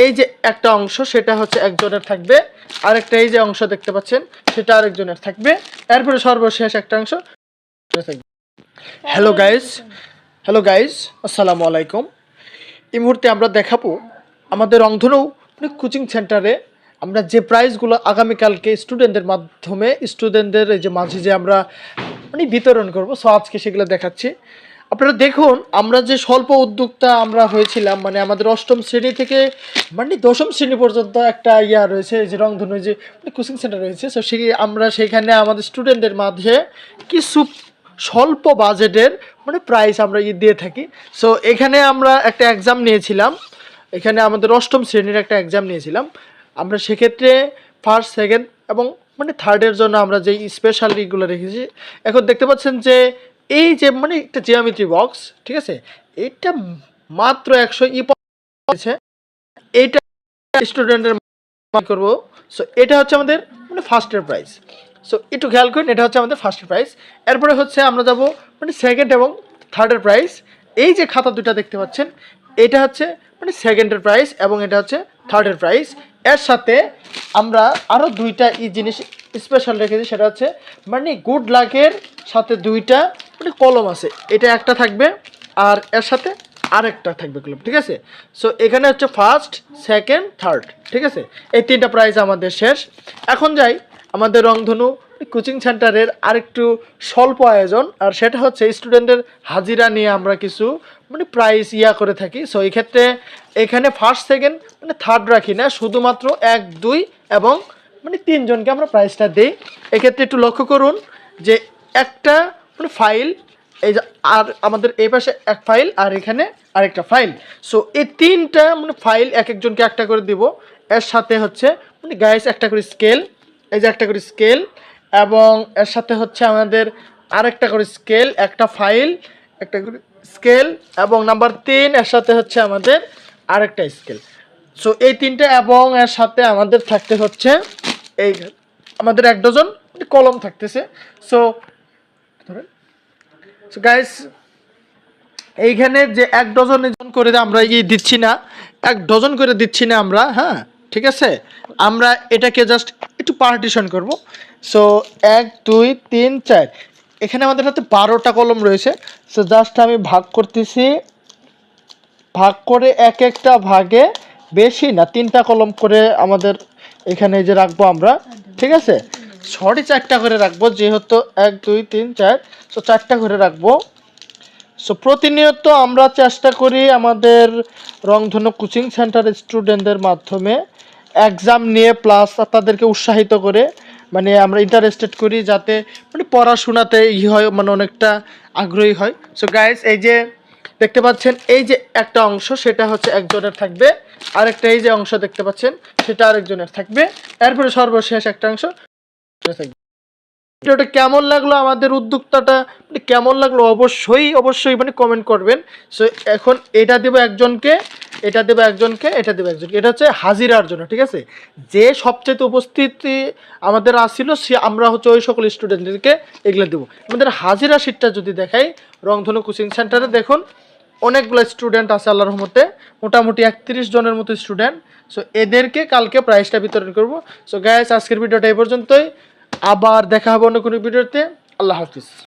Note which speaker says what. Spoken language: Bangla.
Speaker 1: এই যে একটা অংশ সেটা হচ্ছে একজনের থাকবে, আরেকটা এই যে অংশ দেখতে পাচ্ছেন সেটা আরেকজনের থাকবে, এরপরে সর্বশেষ একটা অংশ থাকবে। হ্যালো গাইস, আসসালামু আলাইকুম। এই মুহূর্তে আমরা দেখাবো আমাদের রংধনু কোচিং সেন্টারে আমরা যে প্রাইজগুলো আগামীকালকে স্টুডেন্টদের মাধ্যমে স্টুডেন্টদের এই যে মাঝে যে আমরা বিতরণ করব, সো আজকে সেগুলো দেখাচ্ছি। আপনারা দেখুন, আমরা যে স্বল্প উদ্যোক্তা আমরা হয়েছিলাম, আমাদের অষ্টম শ্রেণী থেকে দশম শ্রেণী পর্যন্ত একটা রয়েছে, যে রংধনু যে কোচিং সেন্টার রয়েছে। সো আমরা সেখানে আমাদের স্টুডেন্টদের মাঝে কিছু স্বল্প বাজেটের প্রাইস আমরা দিয়ে থাকি। সো এখানে আমরা একটা এক্সাম নিয়েছিলাম, এখানে আমাদের অষ্টম শ্রেণীর একটা এক্সাম নিয়েছিলাম আমরা। সেক্ষেত্রে ফার্স্ট, সেকেন্ড এবং থার্ডের জন্য আমরা যে স্পেশালিটিগুলো রেখেছি। এখন দেখতে পাচ্ছেন যে এই যে একটা জিওমেট্রি বক্স, ঠিক আছে, এটা মাত্র 100 আছে। এইটা স্টুডেন্টের করব। সো এটা হচ্ছে আমাদের ফার্স্টের প্রাইস। সো একটু খেয়াল করুন, এটা হচ্ছে আমাদের ফার্স্টের প্রাইস। এরপরে হচ্ছে আমরা যাব সেকেন্ড এবং থার্ডের প্রাইস। এই যে খাতা দুটা দেখতে পাচ্ছেন, এটা হচ্ছে সেকেন্ডের প্রাইস এবং এটা হচ্ছে থার্ডের প্রাইস। এর সাথে আমরা আরও দুইটা জিনিস স্পেশাল রেখেছি, সেটা হচ্ছে গুড লাকের সাথে দুইটা কলম আছে, এটা একটা থাকবে আর এর সাথে আরেকটা থাকবে কলম, ঠিক আছে। সো এখানে হচ্ছে ফার্স্ট, সেকেন্ড, থার্ড, ঠিক আছে, এই তিনটা প্রাইজ আমাদের শেষ। এখন যাই আমাদের রংধনু কোচিং সেন্টারের আরেকটু স্বল্প আয়োজন, আর সেটা হচ্ছে স্টুডেন্টের হাজিরা নিয়ে আমরা কিছু প্রাইস করে থাকি। সো এই ক্ষেত্রে এখানে ফার্স্ট, সেকেন্ড থার্ড রাখি না, শুধুমাত্র 1, 2 এবং 3 জনকে আমরা প্রাইসটা দিই। এক্ষেত্রে একটু লক্ষ্য করুন যে একটা ফাইল, এই যে আর আমাদের এই পাশে এক ফাইল আর এখানে আরেকটা ফাইল। সো এই তিনটা ফাইল এক একজনকে একটা করে দিব। এর সাথে হচ্ছে গাইস একটা করে স্কেল, এই যে একটা করে স্কেল, এবং এর সাথে হচ্ছে আমাদের আরেকটা করে স্কেল, একটা ফাইল, একটা করে স্কেল, এবং নাম্বার 3 এর সাথে হচ্ছে আমাদের আরেকটা স্কেল। সো এই তিনটা, এবং এর সাথে আমাদের থাকতে হচ্ছে এই আমাদের 1 ডজন কলম থাকতেছে। সো গাইস, এইখানে যে 1 ডজন করে আমরা দিচ্ছি না, 1 ডজন করে দিচ্ছি না আমরা, হ্যাঁ ঠিক আছে। আমরা এটাকে জাস্ট একটু পার্টিশন করব। সো 1, 2, 3, 4, এখানে আমাদের হাতে 12টা কলম রয়েছে। সো জাস্ট আমি ভাগ করতেছি, ভাগ করে এক একটা ভাগে বেশি না 3টা কলম করে আমাদের এখানে যে রাখবো আমরা, ঠিক আছে। সরি 4টা করে রাখবো, যেহেতু 1, 2, 3, 4, সো 4টা করে রাখবো। সো প্রতিনিয়ত আমরা চেষ্টা করি আমাদের রংধনু কোচিং সেন্টারের স্টুডেন্টদের মাধ্যমে এক্সাম নিয়ে, প্লাস তাদেরকে উৎসাহিত করে আমরা ইন্টারেস্টেড করি, যাতে পড়াশোনাতে হয়, অনেকটা আগ্রহী হয়। সো গাইস, এই যে দেখতে পাচ্ছেন এই যে একটা অংশ সেটা হচ্ছে একজনের থাকবে, আরেকটা এই যে অংশ দেখতে পাচ্ছেন সেটা আরেকজনের থাকবে, এরপরে সর্বশেষ একটা অংশ থাকবে। ভিডিওটা কেমন লাগলো, আমাদের উদ্যোক্তাটা কেমন লাগলো, অবশ্যই কমেন্ট করবেন। সো এখন এটা দেবো একজনকে, এটা দেবো একজনকে, এটা দেবো একজনকে, এটা হচ্ছে হাজিরার জন্য, ঠিক আছে। যে সবচেয়ে উপস্থিতি আমাদের আসছিল সে আমরা হচ্ছে ওই সকল স্টুডেন্টদেরকে এগুলো দেবো। আমাদের হাজিরা শিটটা যদি দেখাই, রংধনু কোচিং সেন্টারে দেখুন অনেকগুলো স্টুডেন্ট আছে আল্লাহর রহমতে, মোটামুটি 31 জনের মতো স্টুডেন্ট। সো এদেরকে কালকে প্রাইজটা বিতরণ করব। সো গাইস, আজকের ভিডিওটা এই পর্যন্তই, আবার দেখা হবে অন্য কোনো ভিডিওতে। আল্লাহ হাফিজ।